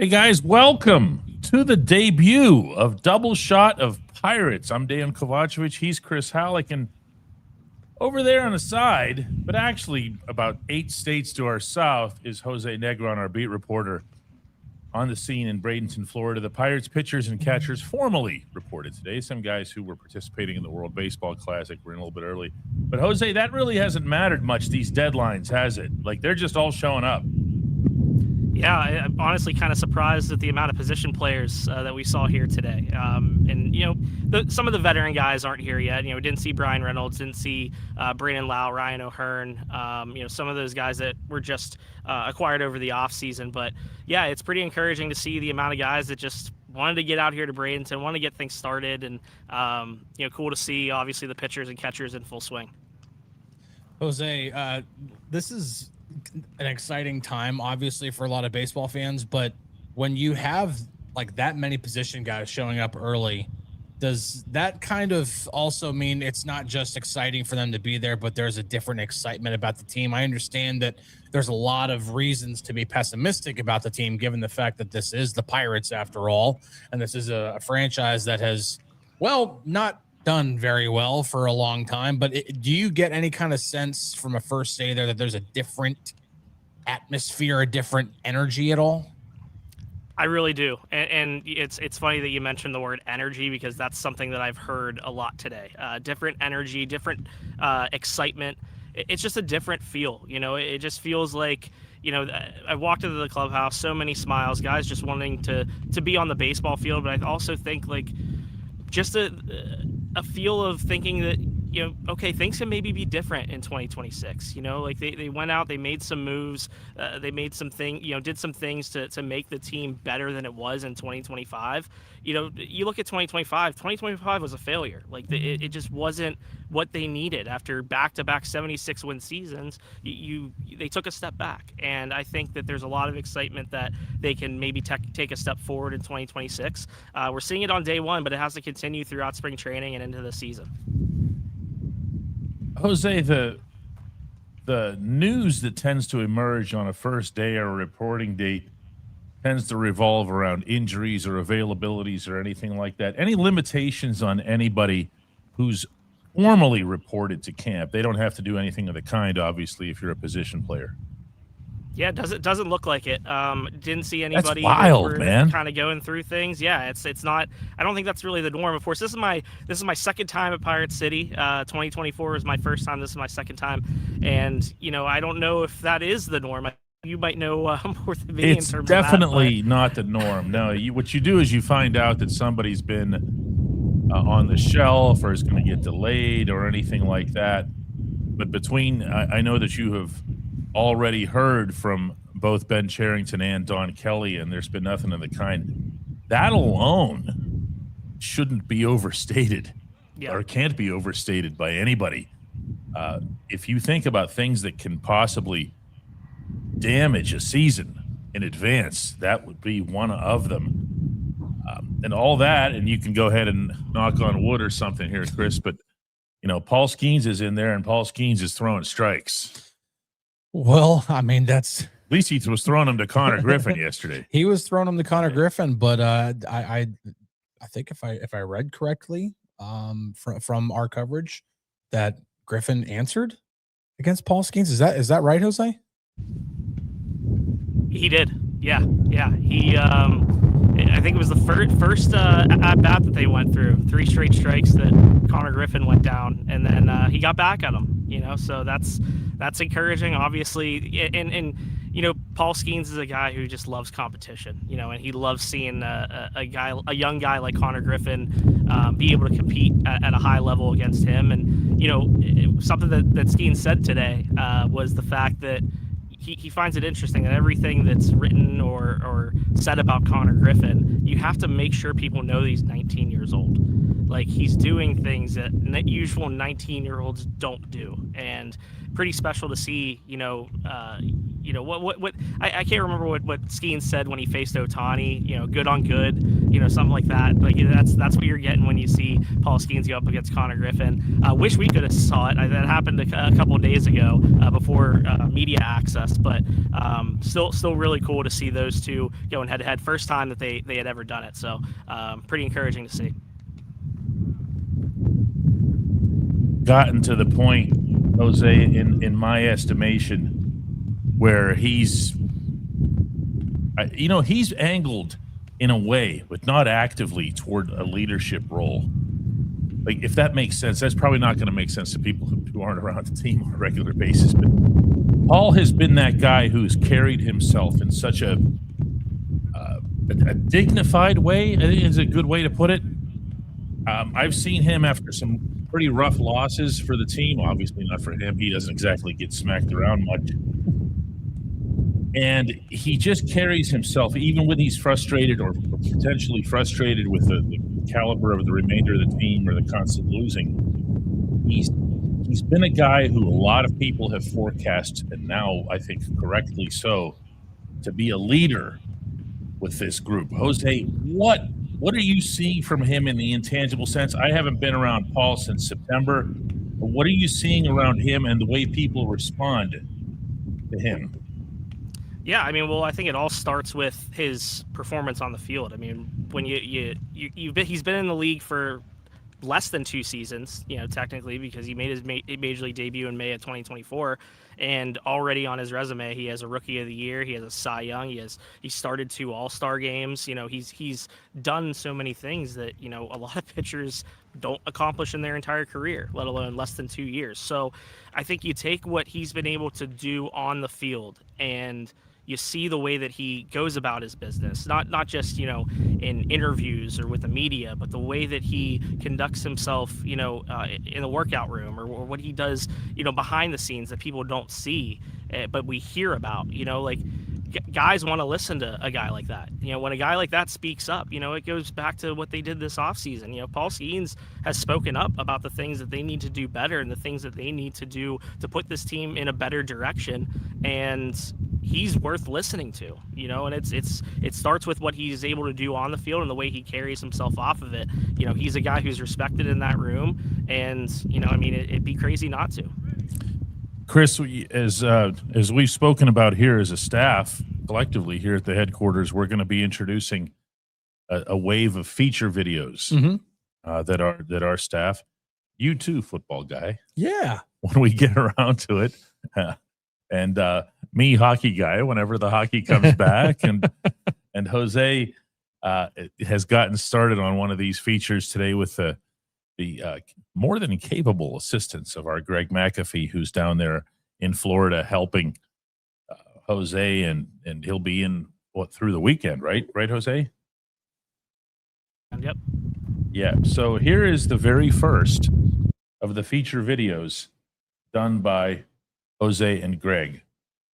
Hey guys, welcome to the debut of Double Shot of Pirates. I'm Dejan Kovacevic. He's Chris Halleck, and over there on the side, but actually about 8 states to our south, is Jose Negron, our beat reporter on the scene in Bradenton, Florida. The Pirates pitchers and catchers formally reported today. Some guys who were participating in the World Baseball Classic were in a little bit early. But Jose, that really hasn't mattered much, these deadlines, has it? Like, they're just all showing up. Yeah, I'm honestly kind of surprised at the amount of position players that we saw here today. Some of the veteran guys aren't here yet. Didn't see Brian Reynolds, didn't see Brandon Lau, Ryan O'Hearn, some of those guys that were just acquired over the offseason. But, yeah, it's pretty encouraging to see the amount of guys that just wanted to get out here to Bradenton, want to get things started. And, cool to see, obviously, the pitchers and catchers in full swing. Jose, this is an exciting time, obviously, for a lot of baseball fans, but when you have like that many position guys showing up early, does that kind of also mean it's not just exciting for them to be there, but there's a different excitement about the team? I understand that there's a lot of reasons to be pessimistic about the team, given the fact that this is the Pirates after all, and this is a franchise that has, not done very well for a long time, but do you get any kind of sense from a first day there that there's a different atmosphere, a different energy at all? I really do. And it's funny that you mentioned the word energy, because that's something that I've heard a lot today. Different energy, different excitement. It's just a different feel. It just feels like, I walked into the clubhouse, so many smiles, guys just wanting to be on the baseball field. But I also think like just a feel of thinking that, okay, things can maybe be different in 2026. Like they went out, they made some moves, they made some did some things to make the team better than it was in 2025. You look at 2025 was a failure. Like it just wasn't what they needed after back-to-back 76 win seasons. They took a step back, and I think that there's a lot of excitement that they can maybe take a step forward in 2026. We're seeing it on day one, but it has to continue throughout spring training and into the season. Jose, the news that tends to emerge on a first day or a reporting date tends to revolve around injuries or availabilities or anything like that. Any limitations on anybody who's formally reported to camp? They don't have to do anything of the kind, obviously, if you're a position player. Yeah, doesn't look like it. Didn't see anybody. That's wild, man. Kind of going through things. Yeah, it's not. I don't think that's really the norm. Of course, this is my second time at Pirate City. 2024 was my first time. This is my second time, and I don't know if that is the norm. You might know more than me. It's in terms definitely of that, not the norm. No, what you do is you find out that somebody's been on the shelf or is going to get delayed or anything like that. But I know that you have already heard from both Ben Cherington and Don Kelly, and there's been nothing of the kind. That alone shouldn't be overstated, or can't be overstated by anybody. If you think about things that can possibly damage a season in advance, that would be one of them. And all that, and you can go ahead and knock on wood or something here, Chris, but Paul Skenes is in there, and Paul Skenes is throwing strikes. Well, I mean, at least he was throwing them to Connor Griffin yesterday. He was throwing them to Connor Griffin, but I think if I read correctly from our coverage, that Griffin answered against Paul Skenes. Is that right, Jose? He did. Yeah. He I think it was the first at bat that they went through. 3 straight strikes that Connor Griffin went down, and then he got back at him. So that's encouraging, obviously. And Paul Skenes is a guy who just loves competition. And he loves seeing a young guy like Connor Griffin be able to compete at a high level against him. And something that Skenes said today was the fact that he finds it interesting that everything that's written or said about Connor Griffin, you have to make sure people know he's 19 years old. Like, he's doing things that usual 19-year-olds don't do, and pretty special to see, you know, what I can't remember what Skenes said when he faced Ohtani, you know, good on good, you know, something like that. Like, you know, that's what you're getting when you see Paul Skenes go up against Connor Griffin. Wish we could have saw it. That happened a couple of days ago before media access, but still really cool to see those two going head to head. First time that they had ever done it. So pretty encouraging to see. Gotten to the point, Jose, in my estimation, where he's angled in a way, but not actively, toward a leadership role. Like, if that makes sense, that's probably not going to make sense to people who aren't around the team on a regular basis. But Paul has been that guy who's carried himself in such a dignified way, I think is a good way to put it. I've seen him after some pretty rough losses for the team. Obviously not for him. He doesn't exactly get smacked around much. And he just carries himself, even when he's frustrated or potentially frustrated with the caliber of the remainder of the team or the constant losing. He's been a guy who a lot of people have forecast, and now I think correctly so, to be a leader with this group. Jose, what are you seeing from him in the intangible sense? I haven't been around Paul since September. But what are you seeing around him and the way people respond to him? Yeah, I mean, well, I think it all starts with his performance on the field. I mean, when he's been in the league for less than 2 seasons, you know, technically, because he made his major league debut in May of 2024, and already on his resume, he has a Rookie of the Year, he has a Cy Young, he started 2 All-Star games. You know, he's done so many things that, you know, a lot of pitchers don't accomplish in their entire career, let alone less than 2 years. So I think you take what he's been able to do on the field, and you see the way that he goes about his business, not just, you know, in interviews or with the media, but the way that he conducts himself, you know, in the workout room, or what he does, you know, behind the scenes that people don't see, but we hear about. You know, like, guys want to listen to a guy like that. You know, when a guy like that speaks up, you know, it goes back to what they did this offseason. You know, Paul Skenes has spoken up about the things that they need to do better and the things that they need to do to put this team in a better direction. And he's worth listening to, you know, and it starts with what he's able to do on the field and the way he carries himself off of it. You know, he's a guy who's respected in that room, and, you know, I mean, it'd be crazy not to. Chris, as we've spoken about here as a staff, collectively here at the headquarters, we're going to be introducing a wave of feature videos that our staff, you too, football guy, when we get around to it, and me, hockey guy, whenever the hockey comes back, and Jose has gotten started on one of these features today with the more than capable assistance of our Greg McAfee, who's down there in Florida helping Jose, and he'll be in through the weekend, right, Jose? Yep. Yeah. So here is the very first of the feature videos done by Jose and Greg.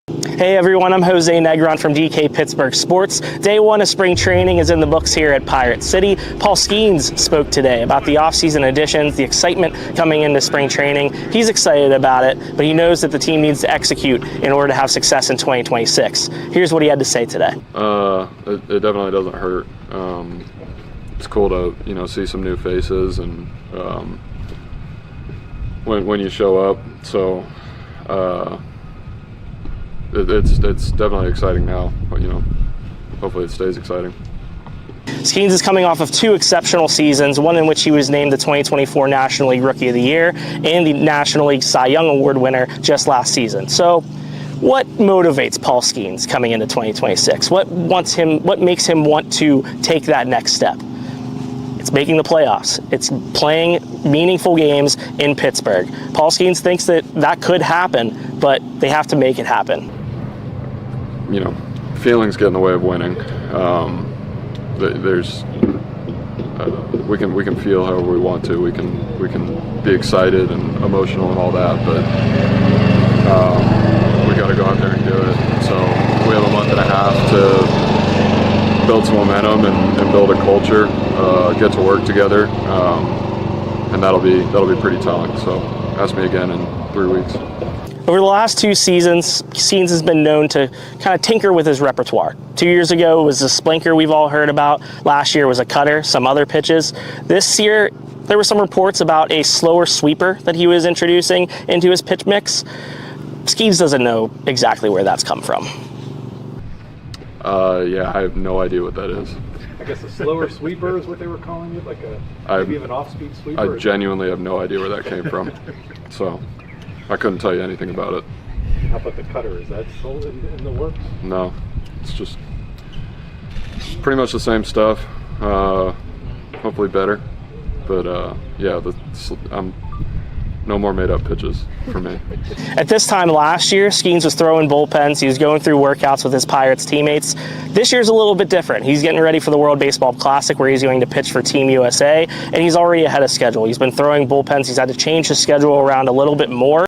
Hey everyone, I'm Jose Negron from DK Pittsburgh Sports. Day 1 of spring training is in the books here at Pirate City. Paul Skenes spoke today about the offseason additions, the excitement coming into spring training. He's excited about it, but he knows that the team needs to execute in order to have success in 2026. Here's what he had to say today. It definitely doesn't hurt. It's cool to, you know, see some new faces, and when you show up. So it's definitely exciting now, but, you know, hopefully it stays exciting. Skenes is coming off of 2 exceptional seasons, one in which he was named the 2024 National League Rookie of the Year and the National League Cy Young Award winner just last season. So what motivates Paul Skenes coming into 2026? What makes him want to take that next step? It's making the playoffs. It's playing meaningful games in Pittsburgh. Paul Skenes thinks that could happen, but they have to make it happen. You know, feelings get in the way of winning. We can feel however we want to. We can be excited and emotional and all that, but we got to go out there and do it. So we have a month and a half to build some momentum and build a culture, get to work together, and that'll be pretty telling. So ask me again in 3 weeks. Over the last 2 seasons, Skenes has been known to kind of tinker with his repertoire. 2 years ago it was a splinker we've all heard about. Last year was a cutter, some other pitches. This year, there were some reports about a slower sweeper that he was introducing into his pitch mix. Skenes doesn't know exactly where that's come from. Yeah, I have no idea what that is. I guess a slower sweeper is what they were calling it, like maybe an off-speed sweeper. I genuinely have no idea where that came from, so I couldn't tell you anything about it. How about the cutter? Is that still in the works? No, it's pretty much the same stuff. Hopefully better, but yeah, no more made-up pitches for me. At this time last year, Skenes was throwing bullpens. He was going through workouts with his Pirates teammates. This year's a little bit different. He's getting ready for the World Baseball Classic, where he's going to pitch for Team USA, and he's already ahead of schedule. He's been throwing bullpens. He's had to change his schedule around a little bit more.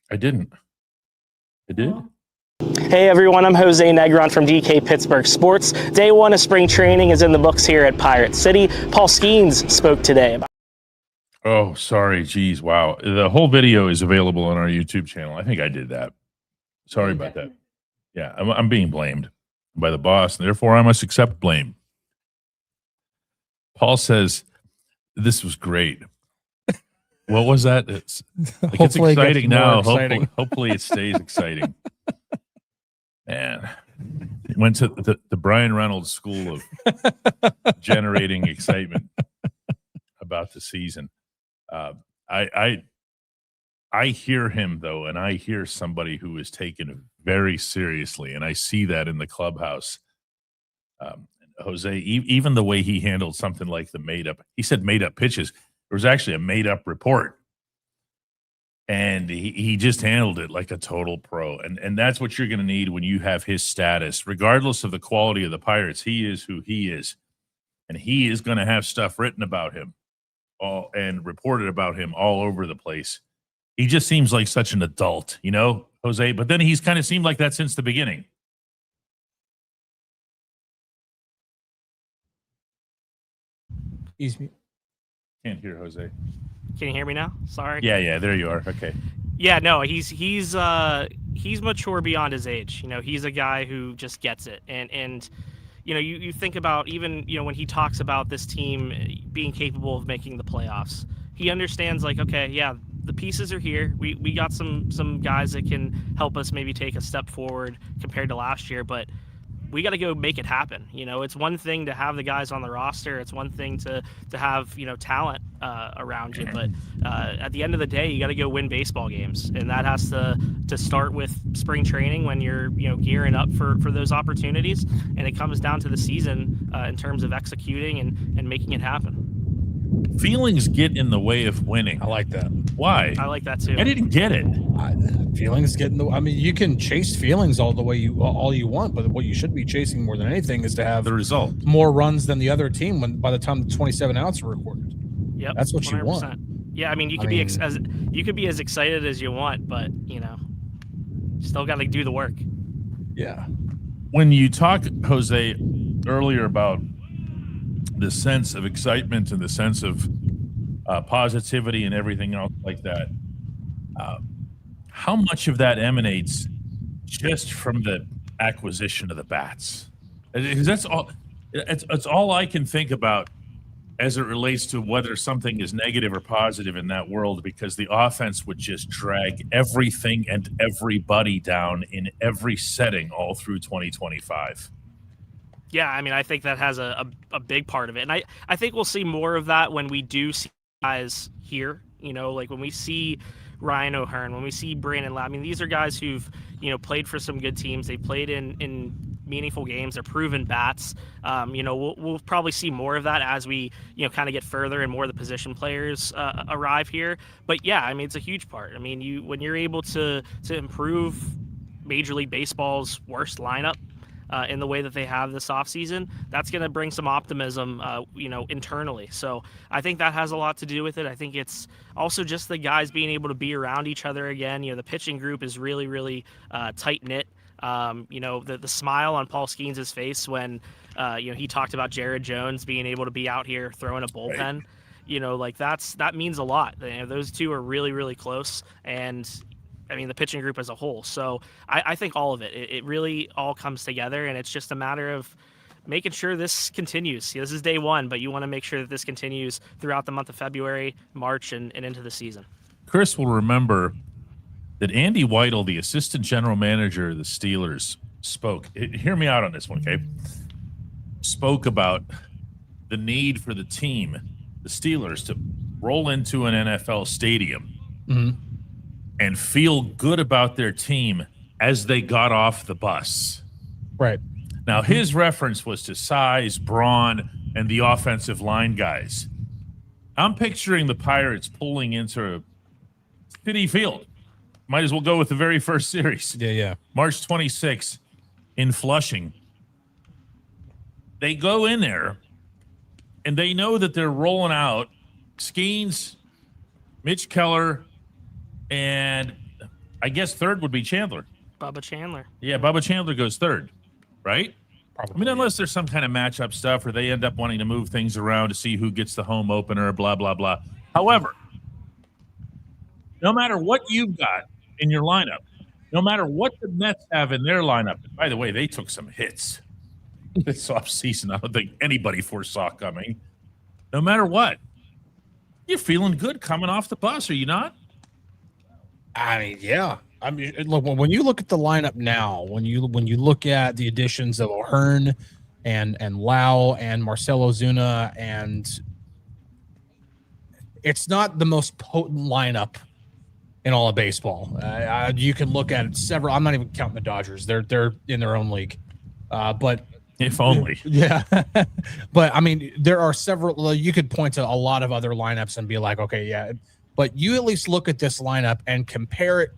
I didn't. I did? Hey everyone, I'm Jose Negron from DK Pittsburgh Sports. Day 1 of spring training is in the books here at Pirate City. Paul Skenes spoke today about. Oh, sorry. Geez, wow. The whole video is available on our YouTube channel. I think I did that. Sorry about that. Yeah, I'm being blamed by the boss, and therefore I must accept blame. Paul says, this was great. What was that? It's exciting now. Hopefully it stays exciting. Man, it went to the Brian Reynolds school of generating excitement about the season. I hear him though, and I hear somebody who is taken very seriously, and I see that in the clubhouse. Jose, even the way he handled something like the he said made up pitches. There was actually a made up report. And he just handled it like a total pro. And that's what you're going to need when you have his status. Regardless of the quality of the Pirates, he is who he is. And he is going to have stuff written about him and reported about him all over the place. He just seems like such an adult, you know, Jose. But then he's kind of seemed like that since the beginning. Can't hear Jose. Can you hear me now? Sorry. Yeah, there you are. Okay. Yeah, no, he's mature beyond his age. You know, he's a guy who just gets it. And you know, you think about even, you know, when he talks about this team being capable of making the playoffs, he understands like, okay, yeah, the pieces are here. We got some guys that can help us maybe take a step forward compared to last year, but we got to go make it happen. You know, it's one thing to have the guys on the roster. It's one thing to have, you know, talent around you. But at the end of the day, you got to go win baseball games. And that has to start with spring training when you're, you know, gearing up for those opportunities. And it comes down to the season in terms of executing and making it happen. Feelings get in the way of winning. I like that. Why? I like that too. I didn't get it. Feelings get in the. I mean, you can chase feelings all you want, but what you should be chasing more than anything is to have the result, more runs than the other team. By the time the 27 outs are recorded, yep, that's what 100%. You want. Yeah, I mean, you could be as excited as you want, but you know, still got to do the work. Yeah. When you talk, Jose, earlier about the sense of excitement and the sense of positivity and everything else like that, how much of that emanates just from the acquisition of the bats? Because that's all. It's all I can think about as it relates to whether something is negative or positive in that world, because the offense would just drag everything and everybody down in every setting all through 2025. Yeah, I mean, I think that has a big part of it. And I think we'll see more of that when we do see guys here, you know, like when we see Ryan O'Hearn, when we see Brandon Lau. I mean, these are guys who've, you know, played for some good teams. They played in meaningful games. They're proven bats. You know, we'll probably see more of that as we, you know, kind of get further and more of the position players arrive here. But yeah, I mean, it's a huge part. I mean, when you're able to improve Major League Baseball's worst lineup in the way that they have this offseason, that's going to bring some optimism, you know, internally. So I think that has a lot to do with it. I think it's also just the guys being able to be around each other again. You know, the pitching group is really, really tight-knit. You know, the smile on Paul Skenes' face when, you know, he talked about Jared Jones being able to be out here throwing a bullpen. Right. like that means a lot. Those two are really, really close, and I mean the pitching group as a whole. So I think all of it really all comes together, and it's just a matter of making sure this continues. This is day one, but you want to make sure that this continues throughout the month of February, March, and into the season. Chris will remember that Andy Weidel, the assistant general manager of the Steelers, spoke. Hear me out on this one, okay? Spoke about the need for the team, the Steelers, to roll into an NFL stadium and feel good about their team as they got off the bus. Right. Now, his reference was to size, brawn, and the offensive line guys. I'm picturing the Pirates pulling into Citi Field. Might as well go with the very first series. Yeah. March 26th in Flushing. They go in there, and they know that they're rolling out Skenes, Mitch Keller, and I guess third would be Chandler. Bubba Chandler. Yeah, Bubba Chandler goes third, right? Probably, I mean, unless there's some kind of matchup stuff or they end up wanting to move things around to see who gets the home opener, blah, blah, blah. However, no matter what you've got in your lineup, no matter what the Mets have in their lineup, and by the way, they took some hits this offseason. I don't think anybody foresaw coming. No matter what, you're feeling good coming off the bus, are you not? I mean, yeah. I mean, look, when you look at the lineup now, when you look at the additions of O'Hearn and Lau and Marcelo Zuna, and it's not the most potent lineup in all of baseball. You can look at several. I'm not even counting the Dodgers; they're in their own league. But if only, yeah. But I mean, there are several. You could point to a lot of other lineups and be like, okay, yeah. But you at least look at this lineup and compare it.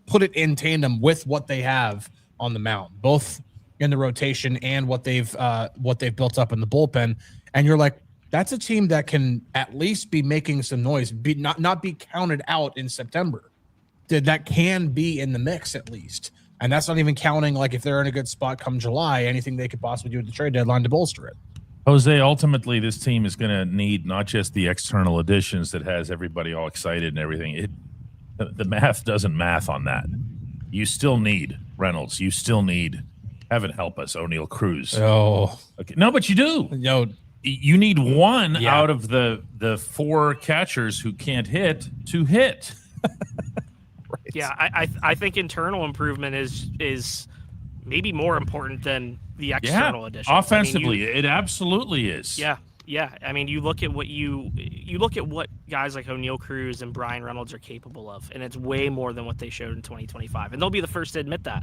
Put it in tandem with what they have on the mound, both in the rotation and what they've built up in the bullpen. And you're like, that's a team that can at least be making some noise, not be counted out in September. That can be in the mix at least. And that's not even counting like if they're in a good spot come July, anything they could possibly do at the trade deadline to bolster it. Jose, ultimately, this team is going to need not just the external additions that has everybody all excited and everything. The math doesn't math on that. You still need Reynolds. You still need, heaven help us, O'Neal Cruz. Oh, okay. No, but you do. You need one out of the four catchers who can't hit to hit. Right. Yeah, I think internal improvement is maybe more important than the external addition. Offensively, it absolutely is. Yeah. I mean, you look at what you look at what guys like O'Neal Cruz and Brian Reynolds are capable of, and it's way more than what they showed in 2025. And they'll be the first to admit that,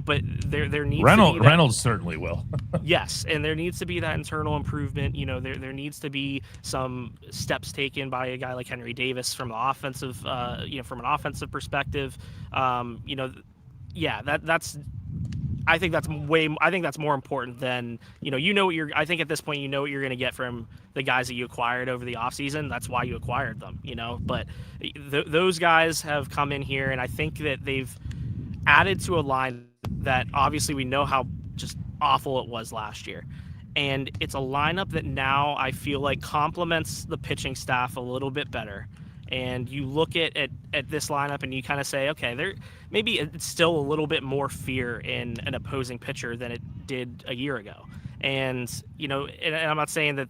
But there needs to be Reynolds certainly will. Yes, and there needs to be that internal improvement. There needs to be some steps taken by a guy like Henry Davis from the offensive, from an offensive perspective. That's. I think that's more important than, I think at this point, what you're going to get from the guys that you acquired over the offseason. That's why you acquired them, but those guys have come in here, and I think that they've added to a line that obviously we know how just awful it was last year. And it's a lineup that now I feel like complements the pitching staff a little bit better. And you look at this lineup and you kind of say, okay, maybe it's still a little bit more fear in an opposing pitcher than it did a year ago. And, and I'm not saying that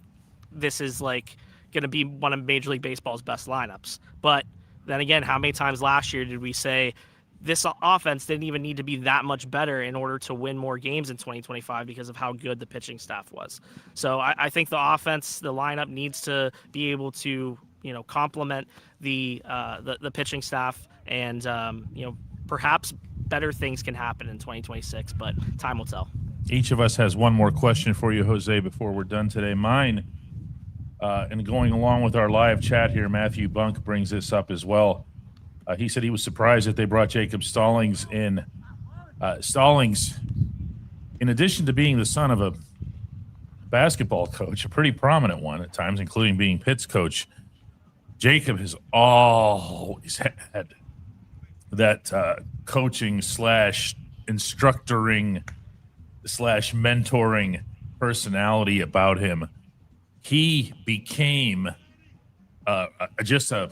this is like going to be one of Major League Baseball's best lineups. But then again, how many times last year did we say this offense didn't even need to be that much better in order to win more games in 2025 because of how good the pitching staff was? So I think the offense, the lineup needs to be able to, complement the pitching staff, and perhaps better things can happen in 2026, but time will tell. Each of us has one more question for you, Jose, before we're done today. Mine, and going along with our live chat here, Matthew Bunk brings this up as well. He said he was surprised that they brought Jacob Stallings in. Stallings, in addition to being the son of a basketball coach, a pretty prominent one at times, including being Pitt's coach, Jacob has always had that coaching / instructoring / mentoring personality about him. he became just a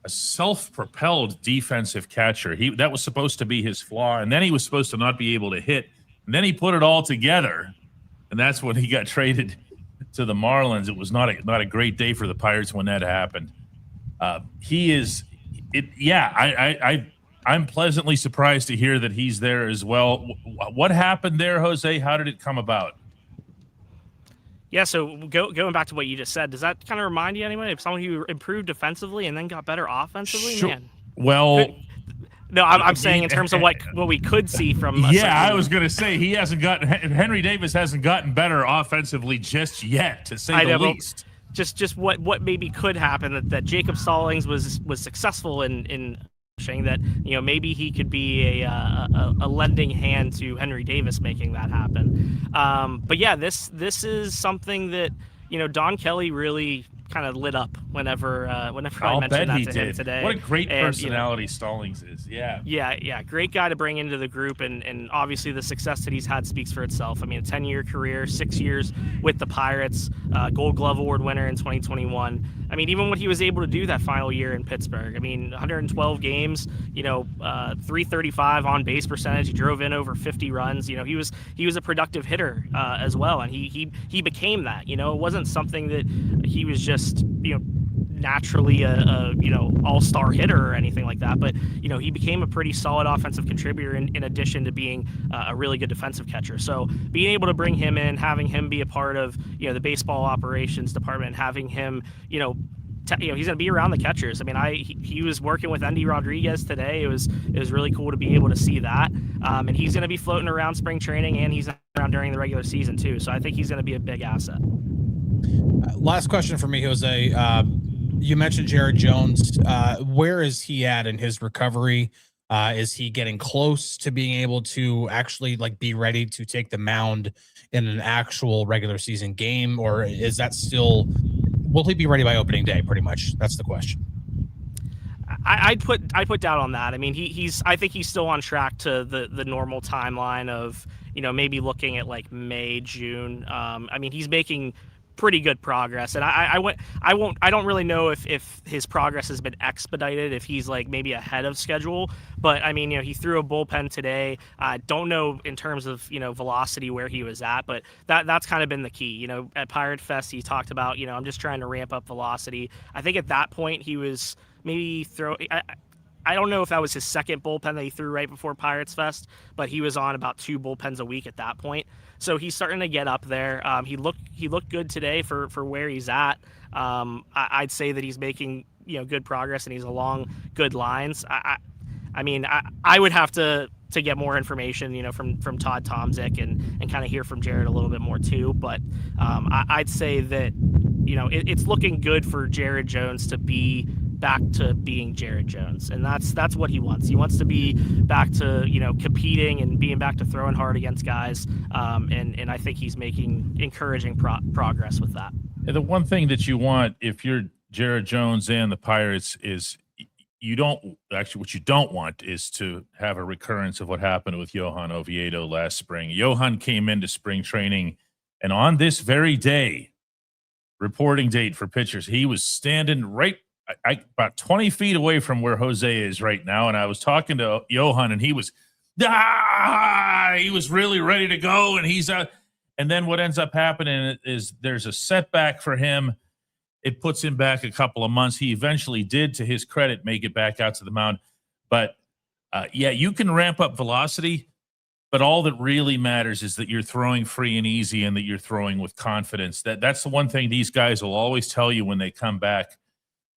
self-propelled defensive catcher. That was supposed to be his flaw, and then he was supposed to not be able to hit, and then he put it all together, and that's when he got traded to the Marlins. It was not a great day for the Pirates when that happened. I'm pleasantly surprised to hear that he's there as well. What happened there, Jose? How did it come about? Yeah, so going back to what you just said, does that kind of remind you anyway of someone who improved defensively and then got better offensively? Sure. Man. Well, no, I'm saying in terms of what we could see from. I was going to say Henry Davis hasn't gotten better offensively just yet, to say the least. Just what maybe could happen that Jacob Stallings was successful in saying that, maybe he could be a lending hand to Henry Davis making that happen. But yeah, this is something that Don Kelly really kind of lit up whenever I mentioned that to him today. What a great personality Stallings is. Yeah, great guy to bring into the group, and obviously the success that he's had speaks for itself. I mean, a 10-year career, 6 years with the Pirates, Gold Glove Award winner in 2021. I mean, even what he was able to do that final year in Pittsburgh. I mean, 112 games, 335 on base percentage. He drove in over 50 runs. He was a productive hitter as well, and he became that. It wasn't something that he was just naturally a all-star hitter or anything like that, but he became a pretty solid offensive contributor in addition to being a really good defensive catcher. So being able to bring him in, having him be a part of the baseball operations department, having him he's going to be around the catchers. I mean, he was working with Endy Rodriguez today. It was really cool to be able to see that, and he's going to be floating around spring training, and he's around during the regular season too. So I think he's going to be a big asset. Last question for me, Jose. You mentioned Jared Jones. Where is he at in his recovery? Is he getting close to being able to actually be ready to take the mound in an actual regular season game, or is that still? Will he be ready by opening day? Pretty much, that's the question. I'd put doubt on that. I mean, I think he's still on track to the normal timeline of maybe looking at May, June. I mean, he's making pretty good progress, and I don't really know if his progress has been expedited, if he's maybe ahead of schedule, but I mean he threw a bullpen today. I don't know in terms of velocity where he was at, but that's kind of been the key. At Pirate Fest he talked about I'm just trying to ramp up velocity. I think at that point he was maybe I don't know if that was his second bullpen that he threw right before Pirates Fest, but he was on about 2 bullpens a week at that point. So he's starting to get up there. He looked good today for where he's at. I'd say that he's making good progress, and he's along good lines. I mean, I would have to get more information from Todd Tomzik and kind of hear from Jared a little bit more too. But I'd say that it's looking good for Jared Jones to be back to being Jared Jones, and that's what he wants. He wants to be back to competing and being back to throwing hard against guys, and I think he's making encouraging progress with that. The one thing that you want if you're Jared Jones and the Pirates is what you don't want is to have a recurrence of what happened with Johan Oviedo last spring. Johan came into spring training, and on this very day, reporting date for pitchers, he was standing right about 20 feet away from where Jose is right now, and I was talking to Johan, and he was really ready to go, and he's and then what ends up happening is there's a setback for him. It puts him back a couple of months. He eventually did, to his credit, make it back out to the mound. But you can ramp up velocity, but all that really matters is that you're throwing free and easy, and that you're throwing with confidence. That's the one thing these guys will always tell you when they come back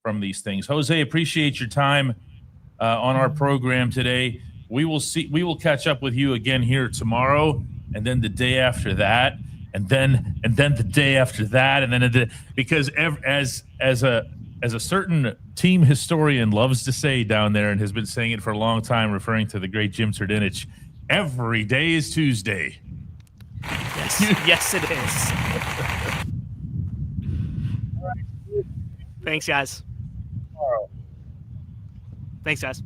from these things. Jose, appreciate your time on our program today. We will catch up with you again here tomorrow, and then the day after that, and then the day after that, and then because as a certain team historian loves to say down there, and has been saying it for a long time, referring to the great Jim Turdinich, every day is Tuesday. Yes, it is. Thanks, guys. Thanks, guys.